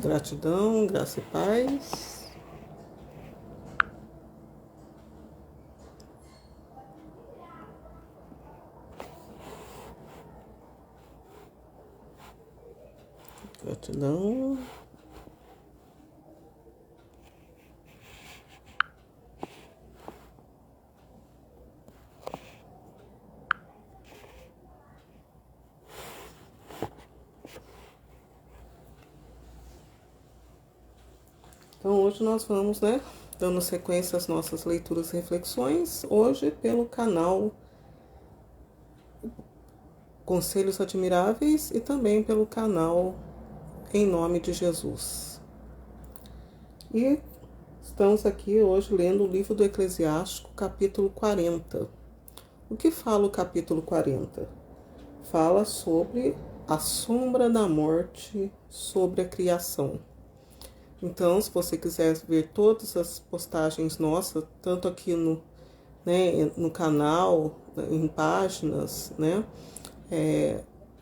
Gratidão, graça e paz. Gratidão. Então hoje nós vamos, dando sequência às nossas leituras e reflexões, hoje pelo canal Conselhos Admiráveis e também pelo canal Em Nome de Jesus. E estamos aqui hoje lendo o livro do Eclesiástico, capítulo 40. O que fala o capítulo 40? Fala sobre a sombra da morte sobre a criação. Então, se você quiser ver todas as postagens nossas, tanto aqui no canal, em páginas,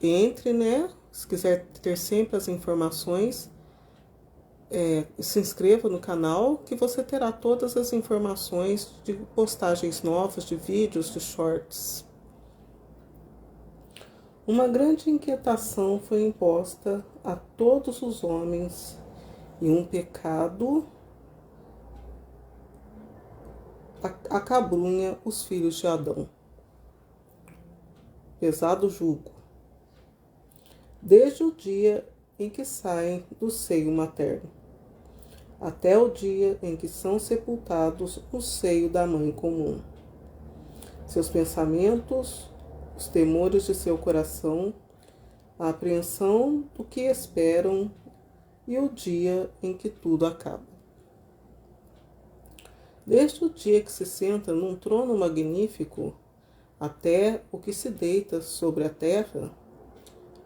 entre, se quiser ter sempre as informações, se inscreva no canal que você terá todas as informações de postagens novas, de vídeos, de shorts. Uma grande inquietação foi imposta a todos os homens e um pecado acabrunha os filhos de Adão. Pesado jugo. Desde o dia em que saem do seio materno, até o dia em que são sepultados no seio da mãe comum. Seus pensamentos, os temores de seu coração, a apreensão do que esperam e o dia em que tudo acaba. Desde o dia que se senta num trono magnífico, até o que se deita sobre a terra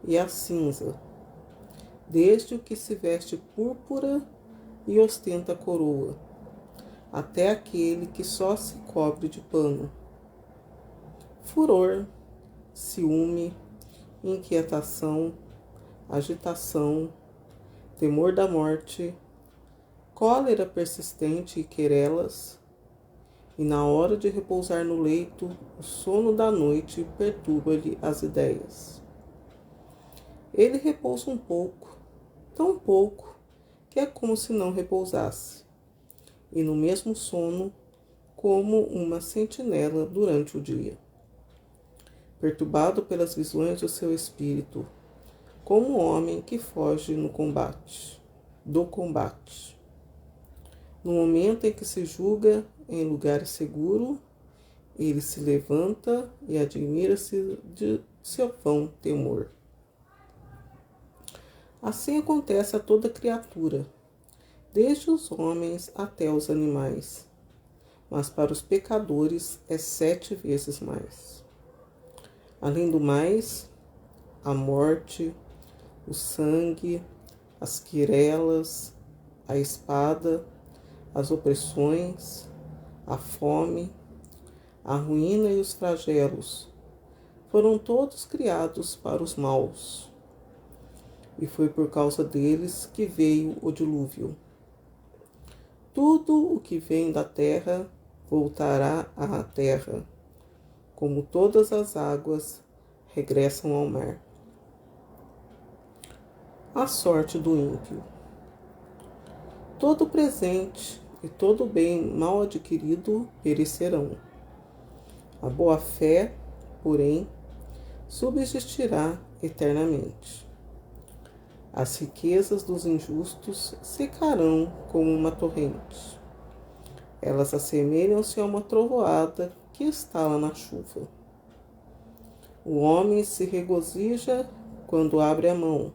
e a cinza, desde o que se veste púrpura e ostenta coroa, até aquele que só se cobre de pano. Furor, ciúme, inquietação, agitação, temor da morte, cólera persistente e querelas, e na hora de repousar no leito, o sono da noite perturba-lhe as ideias. Ele repousa um pouco, tão pouco, que é como se não repousasse, e no mesmo sono, como uma sentinela durante o dia. Perturbado pelas visões do seu espírito, como um homem que foge do combate. No momento em que se julga em lugar seguro, ele se levanta e admira-se de seu vão temor. Assim acontece a toda criatura, desde os homens até os animais, mas para os pecadores é 7 vezes mais. Além do mais, a morte, o sangue, as quirelas, a espada, as opressões, a fome, a ruína e os flagelos, foram todos criados para os maus. E foi por causa deles que veio o dilúvio. Tudo o que vem da terra voltará à terra, como todas as águas regressam ao mar. A sorte do ímpio. Todo presente e todo bem mal adquirido perecerão. A boa-fé, porém, subsistirá eternamente. As riquezas dos injustos secarão como uma torrente. Elas assemelham-se a uma trovoada que estala na chuva. O homem se regozija quando abre a mão,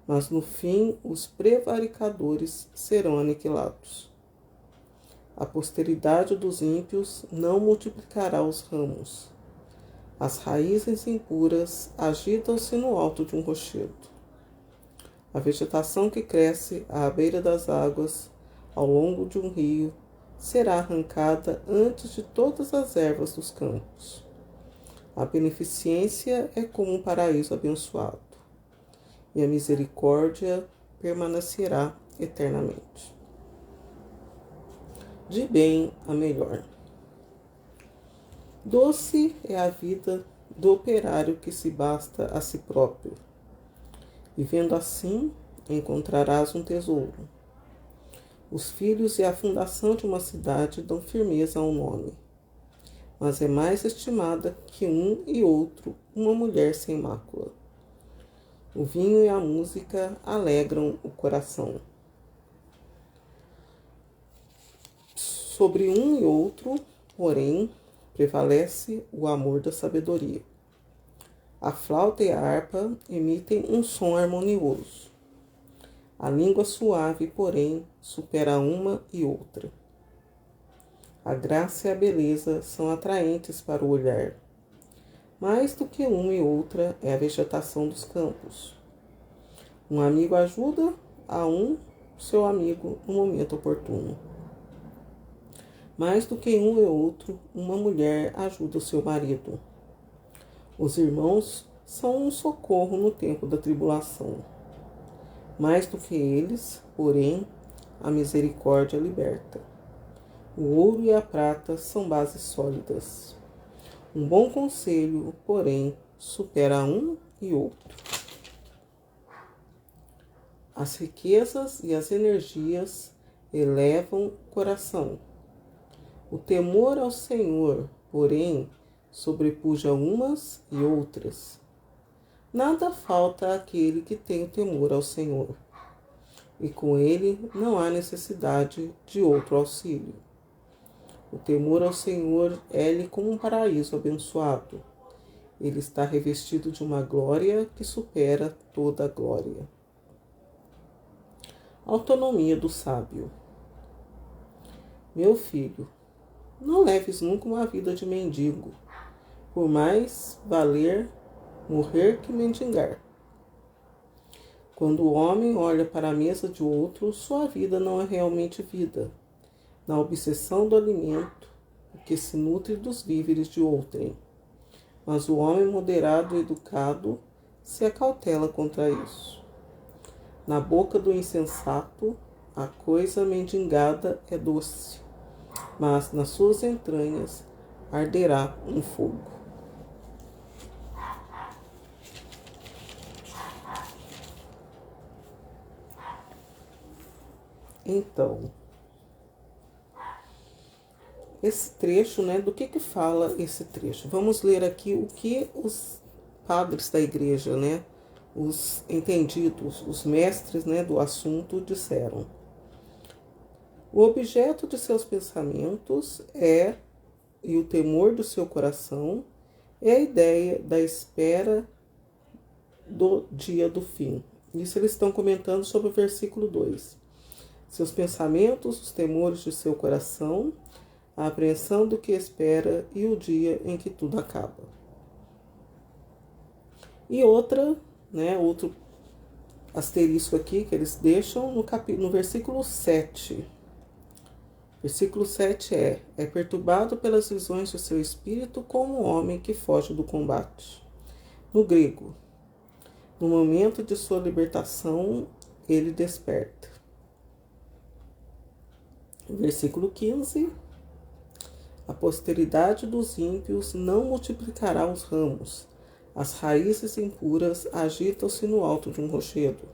mas no fim os prevaricadores serão aniquilados. A posteridade dos ímpios não multiplicará os ramos. As raízes impuras agitam-se no alto de um rochedo. A vegetação que cresce à beira das águas, ao longo de um rio, será arrancada antes de todas as ervas dos campos. A beneficência é como um paraíso abençoado, e a misericórdia permanecerá eternamente. De bem a melhor. Doce é a vida do operário que se basta a si próprio. Vivendo assim, encontrarás um tesouro. Os filhos e a fundação de uma cidade dão firmeza ao nome, mas é mais estimada que um e outro uma mulher sem mácula. O vinho e a música alegram o coração. Sobre um e outro, porém, prevalece o amor da sabedoria. A flauta e a harpa emitem um som harmonioso. A língua suave, porém, supera uma e outra. A graça e a beleza são atraentes para o olhar. Mais do que uma e outra é a vegetação dos campos. Um amigo ajuda a seu amigo no momento oportuno. Mais do que um e outro, uma mulher ajuda o seu marido. Os irmãos são um socorro no tempo da tribulação. Mais do que eles, porém, a misericórdia liberta. O ouro e a prata são bases sólidas. Um bom conselho, porém, supera um e outro. As riquezas e as energias elevam o coração. O temor ao Senhor, porém, sobrepuja umas e outras. Nada falta àquele que tem o temor ao Senhor, e com ele não há necessidade de outro auxílio. O temor ao Senhor é-lhe como um paraíso abençoado. Ele está revestido de uma glória que supera toda a glória. Autonomia do sábio. Meu filho, não leves nunca uma vida de mendigo, por mais valer morrer que mendigar. Quando o homem olha para a mesa de outro, sua vida não é realmente vida, na obsessão do alimento, que se nutre dos víveres de outrem. Mas o homem moderado e educado se acautela contra isso. Na boca do insensato, a coisa mendigada é doce, mas nas suas entranhas arderá um fogo. Então, esse trecho, do que fala esse trecho? Vamos ler aqui o que os padres da igreja, os entendidos, os mestres, do assunto disseram. O objeto de seus pensamentos e o temor do seu coração é a ideia da espera do dia do fim. Isso eles estão comentando sobre o versículo 2. Seus pensamentos, os temores de seu coração, a apreensão do que espera e o dia em que tudo acaba. E outro asterisco aqui que eles deixam no versículo 7. Versículo 7 é perturbado pelas visões do seu espírito como um homem que foge do combate. No grego, no momento de sua libertação, ele desperta. Versículo 15. A posteridade dos ímpios não multiplicará os ramos. As raízes impuras agitam-se no alto de um rochedo.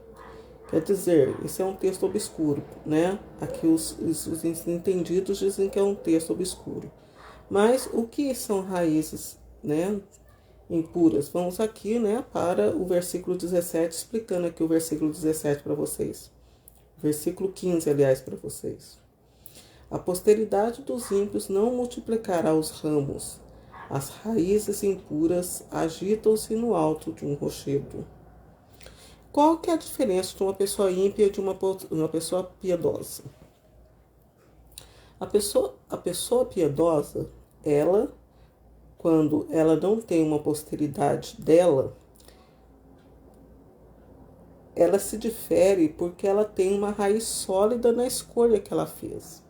Quer dizer, esse é um texto obscuro, Aqui os entendidos dizem que é um texto obscuro. Mas o que são raízes, impuras? Vamos aqui, para o versículo 17, explicando aqui o versículo 17 para vocês. Versículo 15, aliás, para vocês. A posteridade dos ímpios não multiplicará os ramos. As raízes impuras agitam-se no alto de um rochedo. Qual que é a diferença de uma pessoa ímpia e de uma pessoa piedosa? A pessoa piedosa, quando ela não tem uma posteridade dela, ela se difere porque ela tem uma raiz sólida na escolha que ela fez.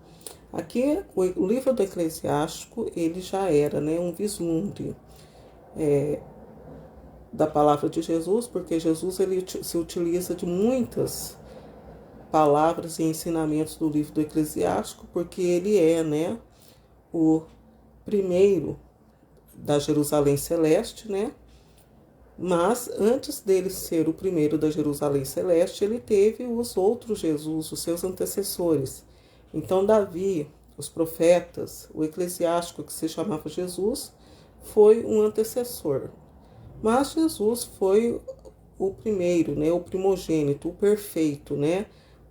Aqui, o livro do Eclesiástico, ele já era um vislumbre da palavra de Jesus, porque Jesus ele se utiliza de muitas palavras e ensinamentos do livro do Eclesiástico, porque ele é, né, o primeiro da Jerusalém Celeste, né? Mas antes dele ser o primeiro da Jerusalém Celeste, ele teve os outros Jesus, os seus antecessores. Então Davi, os profetas, o eclesiástico que se chamava Jesus, foi um antecessor. Mas Jesus foi o primeiro, né, o primogênito, o perfeito, né?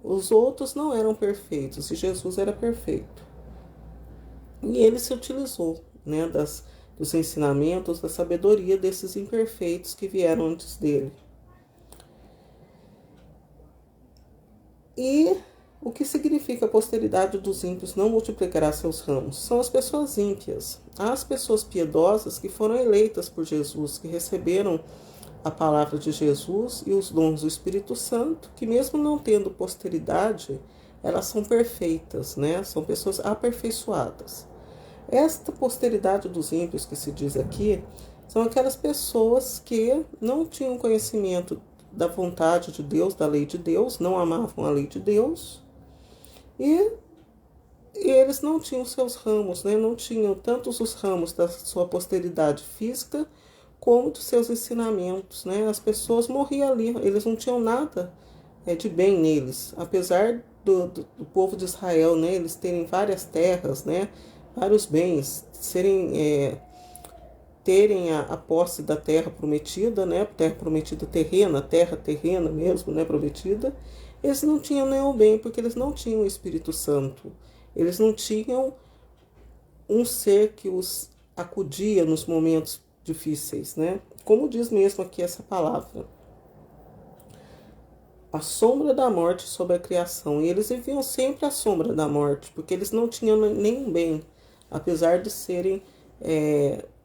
Os outros não eram perfeitos e Jesus era perfeito. E ele se utilizou, né, dos ensinamentos, da sabedoria desses imperfeitos que vieram antes dele. E o que significa a posteridade dos ímpios não multiplicará seus ramos? São as pessoas ímpias. As pessoas piedosas que foram eleitas por Jesus, que receberam a palavra de Jesus e os dons do Espírito Santo, que mesmo não tendo posteridade, elas são perfeitas, né? São pessoas aperfeiçoadas. Esta posteridade dos ímpios que se diz aqui são aquelas pessoas que não tinham conhecimento da vontade de Deus, da lei de Deus, não amavam a lei de Deus e eles não tinham seus ramos, né? Não tinham tantos os ramos da sua posteridade física como dos seus ensinamentos, né? As pessoas morriam ali, eles não tinham nada de bem neles, apesar do povo de Israel, né? Eles terem várias terras, né? Vários bens, terem a posse da terra prometida, né? Terra prometida terrena, terra terrena mesmo, né? Prometida. Eles não tinham nenhum bem, porque eles não tinham o Espírito Santo. Eles não tinham um ser que os acudia nos momentos difíceis, né? Como diz mesmo aqui essa palavra. A sombra da morte sobre a criação. E eles viviam sempre à sombra da morte, porque eles não tinham nenhum bem. Apesar de serem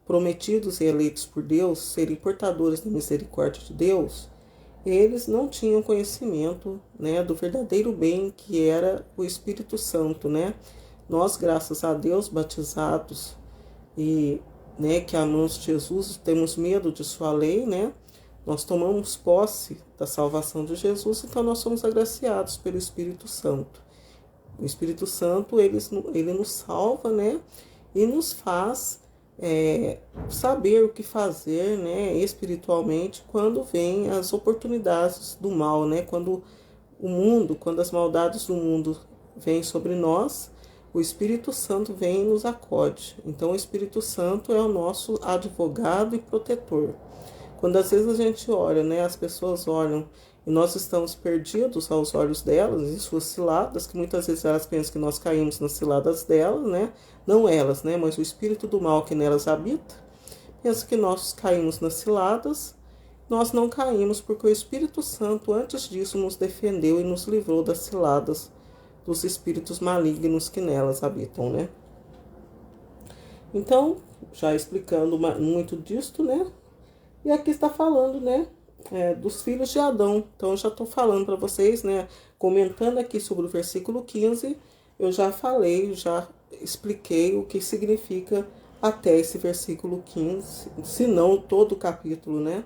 prometidos e eleitos por Deus, serem portadores da misericórdia de Deus, eles não tinham conhecimento, né, do verdadeiro bem que era o Espírito Santo, né? Nós, graças a Deus, batizados e, né, que amamos Jesus, temos medo de sua lei, né? Nós tomamos posse da salvação de Jesus, então nós somos agraciados pelo Espírito Santo. O Espírito Santo, ele nos salva, né? E nos faz saber o que fazer, né? Espiritualmente, quando vêm as oportunidades do mal, né? Quando as maldades do mundo vêm sobre nós, o Espírito Santo vem e nos acode. Então, o Espírito Santo é o nosso advogado e protetor. Quando às vezes a gente olha, né? As pessoas olham e nós estamos perdidos aos olhos delas, em suas ciladas, que muitas vezes elas pensam que nós caímos nas ciladas delas, né? Não elas, né? Mas o espírito do mal que nelas habita, pensa que nós caímos nas ciladas. Nós não caímos porque o Espírito Santo, antes disso, nos defendeu e nos livrou das ciladas dos espíritos malignos que nelas habitam, né? Então, já explicando muito disto, né? E aqui está falando, né? Dos filhos de Adão. Então, eu já estou falando para vocês, né? Comentando aqui sobre o versículo 15, eu já falei, já expliquei o que significa até esse versículo 15, se não todo o capítulo, né?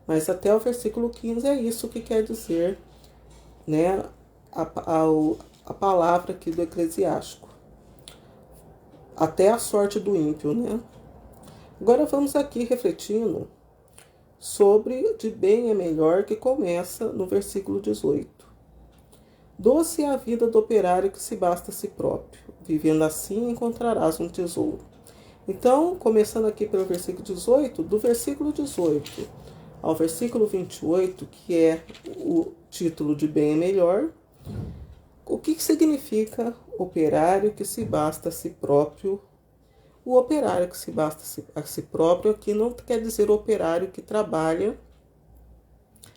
Mas até o versículo 15 é isso que quer dizer, né? A palavra aqui do Eclesiástico. Até a sorte do ímpio, né? Agora vamos aqui refletindo sobre de bem é melhor, que começa no versículo 18. Doce é a vida do operário que se basta a si próprio, vivendo assim encontrarás um tesouro. Então, começando aqui pelo versículo 18, do versículo 18 ao versículo 28, que é o título de bem é melhor, o que significa operário que se basta a si próprio? O operário que se basta a si próprio aqui não quer dizer o operário que trabalha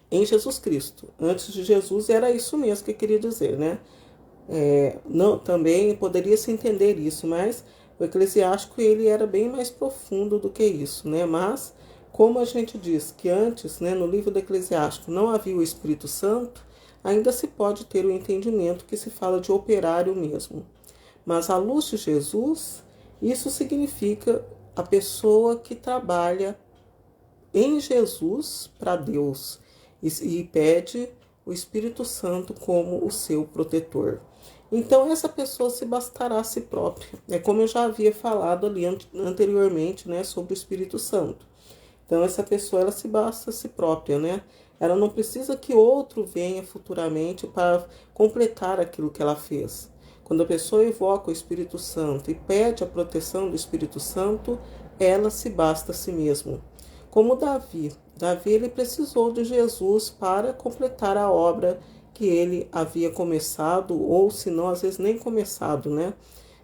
em Jesus Cristo. Antes de Jesus era isso mesmo que queria dizer, né? Não, também poderia se entender isso, mas o eclesiástico ele era bem mais profundo do que isso, né? Mas como a gente diz que antes, né, no livro do Eclesiástico não havia o Espírito Santo, ainda se pode ter o entendimento que se fala de operário mesmo. Mas à luz de Jesus, isso significa a pessoa que trabalha em Jesus para Deus e pede o Espírito Santo como o seu protetor. Então, essa pessoa se bastará a si própria. É como eu já havia falado ali anteriormente, né, sobre o Espírito Santo. Então, essa pessoa, ela se basta a si própria, né? Ela não precisa que outro venha futuramente para completar aquilo que ela fez. Quando a pessoa evoca o Espírito Santo e pede a proteção do Espírito Santo, ela se basta a si mesma. Como Davi. Davi, ele precisou de Jesus para completar a obra que ele havia começado, ou se não, às vezes nem começado, né?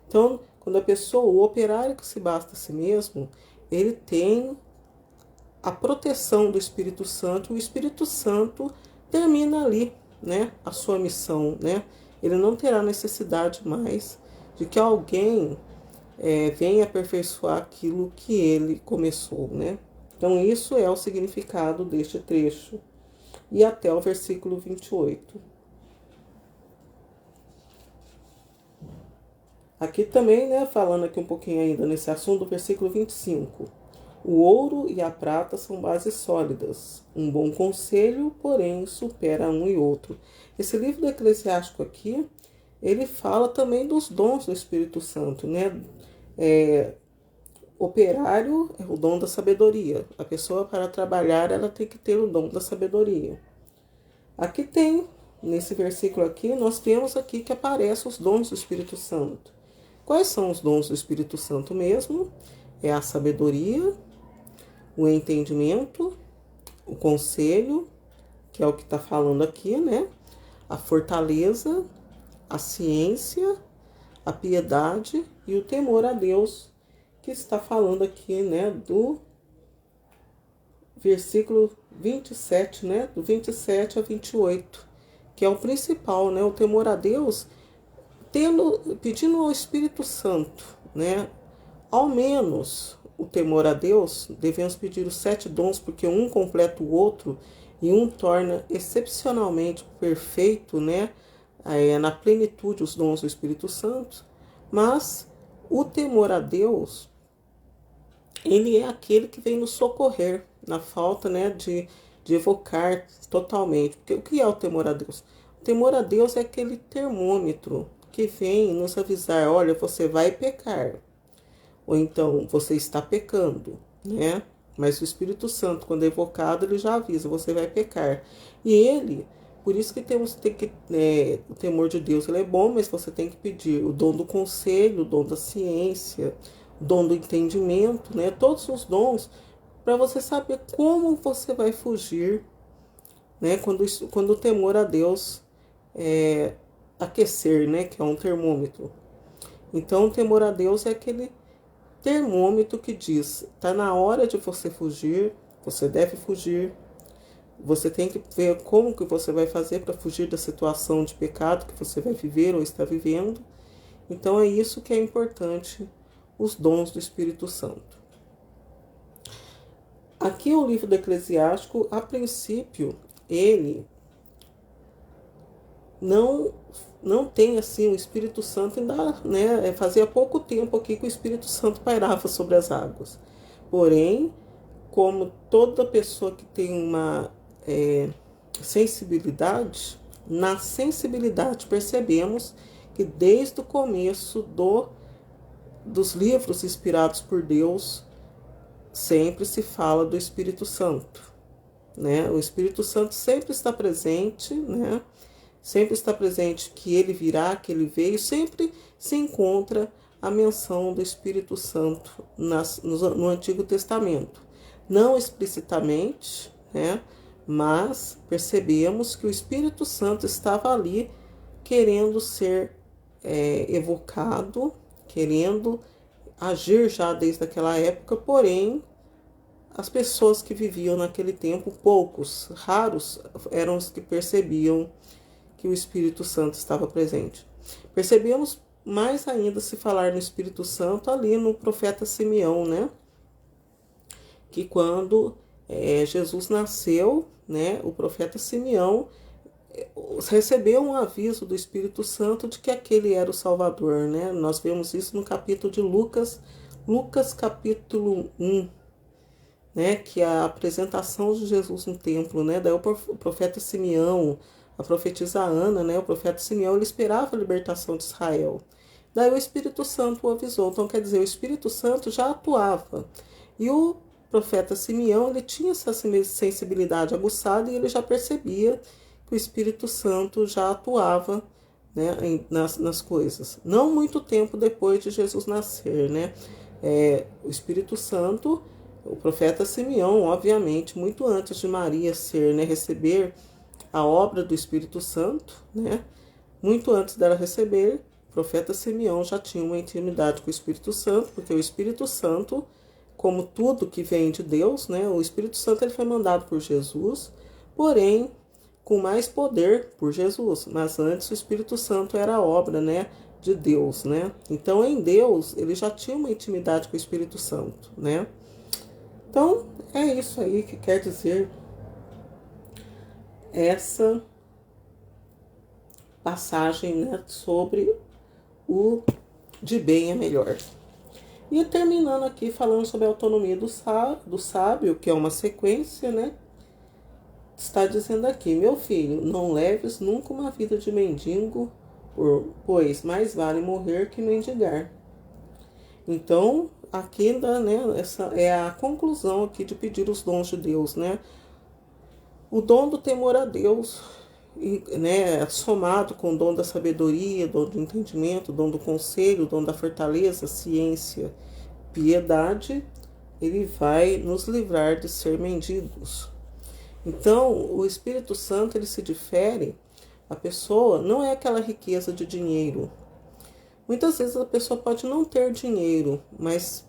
Então, quando a pessoa, o operário que se basta a si mesmo, ele tem a proteção do Espírito Santo, o Espírito Santo termina ali, né, a sua missão, né? Ele não terá necessidade mais de que alguém venha aperfeiçoar aquilo que ele começou, né? Então, isso é o significado deste trecho. E até o versículo 28. Aqui também, né, falando aqui um pouquinho ainda nesse assunto, do versículo 25. O ouro e a prata são bases sólidas. Um bom conselho, porém, supera um e outro. Esse livro do Eclesiástico aqui, ele fala também dos dons do Espírito Santo, né? Operário é o dom da sabedoria. A pessoa, para trabalhar, ela tem que ter o dom da sabedoria. Aqui tem, nesse versículo aqui, nós temos aqui que aparecem os dons do Espírito Santo. Quais são os dons do Espírito Santo mesmo? É a sabedoria, o entendimento, o conselho, que é o que está falando aqui, né? A fortaleza, a ciência, a piedade e o temor a Deus, que está falando aqui, né, do versículo 27, né, do 27 a 28, que é o principal, né, o temor a Deus, pedindo ao Espírito Santo, né, ao menos o temor a Deus, devemos pedir os 7 dons, porque um completa o outro e um torna excepcionalmente perfeito, né, na plenitude os dons do Espírito Santo, mas o temor a Deus, ele é aquele que vem nos socorrer na falta, né, de evocar totalmente. Porque o que é o temor a Deus? O temor a Deus é aquele termômetro que vem nos avisar, olha, você vai pecar. Ou então, você está pecando, né? Mas o Espírito Santo, quando é evocado, ele já avisa, você vai pecar. E ele, por isso que o temor de Deus, ele é bom, mas você tem que pedir o dom do conselho, o dom da ciência, o dom do entendimento, né? Todos os dons, para você saber como você vai fugir, né? Quando o temor a Deus aquecer, né? Que é um termômetro. Então, o temor a Deus é aquele termômetro que diz, tá na hora de você fugir, você deve fugir, você tem que ver como que você vai fazer para fugir da situação de pecado que você vai viver ou está vivendo. Então é isso que é importante, os dons do Espírito Santo. Aqui o livro do Eclesiástico, a princípio, ele não tem assim o Espírito Santo ainda, né? Fazia pouco tempo aqui que o Espírito Santo pairava sobre as águas. Porém, como toda pessoa que tem uma sensibilidade, na sensibilidade percebemos que desde o começo dos livros inspirados por Deus, sempre se fala do Espírito Santo, né? O Espírito Santo sempre está presente, né? Sempre está presente que ele virá, que ele veio, sempre se encontra a menção do Espírito Santo no Antigo Testamento. Não explicitamente, né? Mas percebemos que o Espírito Santo estava ali querendo ser evocado, querendo agir já desde aquela época, porém, as pessoas que viviam naquele tempo, poucos, raros, eram os que percebiam que o Espírito Santo estava presente. Percebemos mais ainda se falar no Espírito Santo ali no profeta Simeão, né? Que quando Jesus nasceu, né, o profeta Simeão recebeu um aviso do Espírito Santo de que aquele era o Salvador, né? Nós vemos isso no capítulo de Lucas capítulo 1, né, que é a apresentação de Jesus no templo, né? Daí o profeta Simeão, a profetisa Ana, né, o profeta Simeão, ele esperava a libertação de Israel. Daí o Espírito Santo o avisou. Então, quer dizer, o Espírito Santo já atuava. E o profeta Simeão, ele tinha essa sensibilidade aguçada e ele já percebia que o Espírito Santo já atuava, né, nas coisas. Não muito tempo depois de Jesus nascer, né? O Espírito Santo, o profeta Simeão, obviamente, muito antes de Maria ser, né, receber a obra do Espírito Santo, né? Muito antes dela receber, o profeta Simeão já tinha uma intimidade com o Espírito Santo, porque o Espírito Santo, como tudo que vem de Deus, né? O Espírito Santo ele foi mandado por Jesus, porém com mais poder por Jesus. Mas antes o Espírito Santo era a obra, né, de Deus, né? Então em Deus ele já tinha uma intimidade com o Espírito Santo, né? Então é isso aí que quer dizer essa passagem, né, sobre o de bem é melhor. E terminando aqui falando sobre a autonomia do sábio, que é uma sequência, né? Está dizendo aqui: meu filho, não leves nunca uma vida de mendigo, pois mais vale morrer que mendigar. Então, aqui, né, essa é a conclusão aqui de pedir os dons de Deus, né? O dom do temor a Deus, né, somado com o dom da sabedoria, dom do entendimento, dom do conselho, dom da fortaleza, ciência, piedade, ele vai nos livrar de ser mendigos. Então, o Espírito Santo, ele se difere, a pessoa não é aquela riqueza de dinheiro. Muitas vezes a pessoa pode não ter dinheiro, mas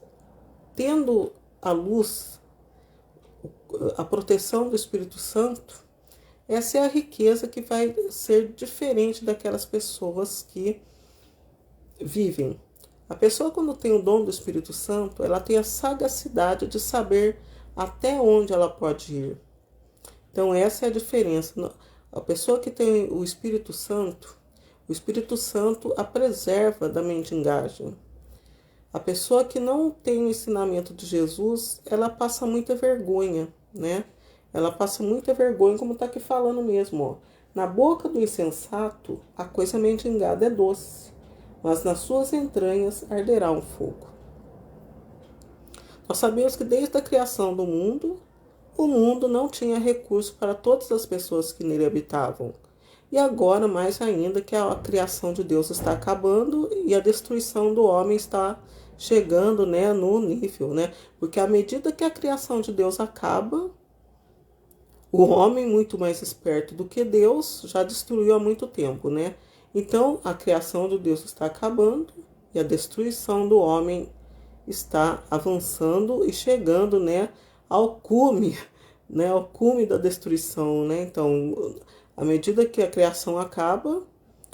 tendo a luz, a proteção do Espírito Santo, essa é a riqueza que vai ser diferente daquelas pessoas que vivem. A pessoa, quando tem o dom do Espírito Santo, ela tem a sagacidade de saber até onde ela pode ir. Então essa é a diferença. A pessoa que tem o Espírito Santo a preserva da mendigagem. A pessoa que não tem o ensinamento de Jesus, ela passa muita vergonha, né? Ela passa muita vergonha, como está aqui falando mesmo, ó. Na boca do insensato, a coisa mendigada é doce, mas nas suas entranhas arderá um fogo. Nós sabemos que desde a criação do mundo, o mundo não tinha recurso para todas as pessoas que nele habitavam. E agora, mais ainda, que a criação de Deus está acabando e a destruição do homem está chegando, né, no nível, né? Porque à medida que a criação de Deus acaba, o homem, muito mais esperto do que Deus, já destruiu há muito tempo, né? Então, a criação de Deus está acabando e a destruição do homem está avançando e chegando, né, ao cume da destruição, né? Então, à medida que a criação acaba,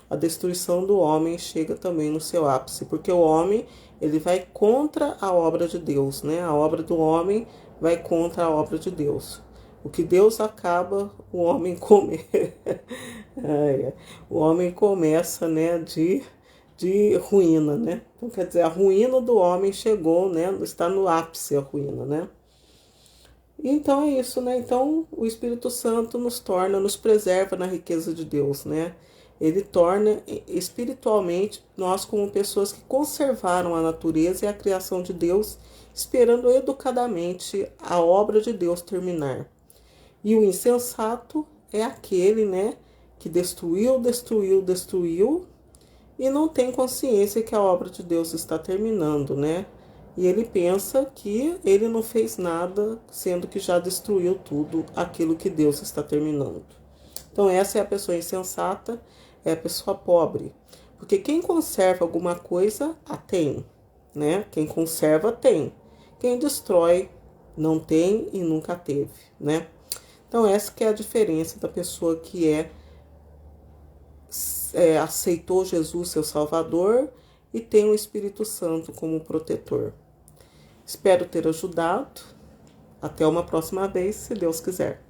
a destruição do homem chega também no seu ápice, porque o homem, ele vai contra a obra de Deus, né? A obra do homem vai contra a obra de Deus. O que Deus acaba, o homem come. O homem começa, né, de ruína, né? Então, quer dizer, a ruína do homem chegou, né? Está no ápice a ruína, né? Então é isso, né? Então o Espírito Santo nos preserva na riqueza de Deus, né? Ele torna espiritualmente nós como pessoas que conservaram a natureza e a criação de Deus, esperando educadamente a obra de Deus terminar. E o insensato é aquele, né, que destruiu e não tem consciência que a obra de Deus está terminando, né? E ele pensa que ele não fez nada, sendo que já destruiu tudo aquilo que Deus está terminando. Então essa é a pessoa insensata, é a pessoa pobre. Porque quem conserva alguma coisa, a tem, né? Quem conserva, tem. Quem destrói, não tem e nunca teve, né? Então essa que é a diferença da pessoa que aceitou Jesus, seu Salvador, e tem o Espírito Santo como protetor. Espero ter ajudado. Até uma próxima vez, se Deus quiser.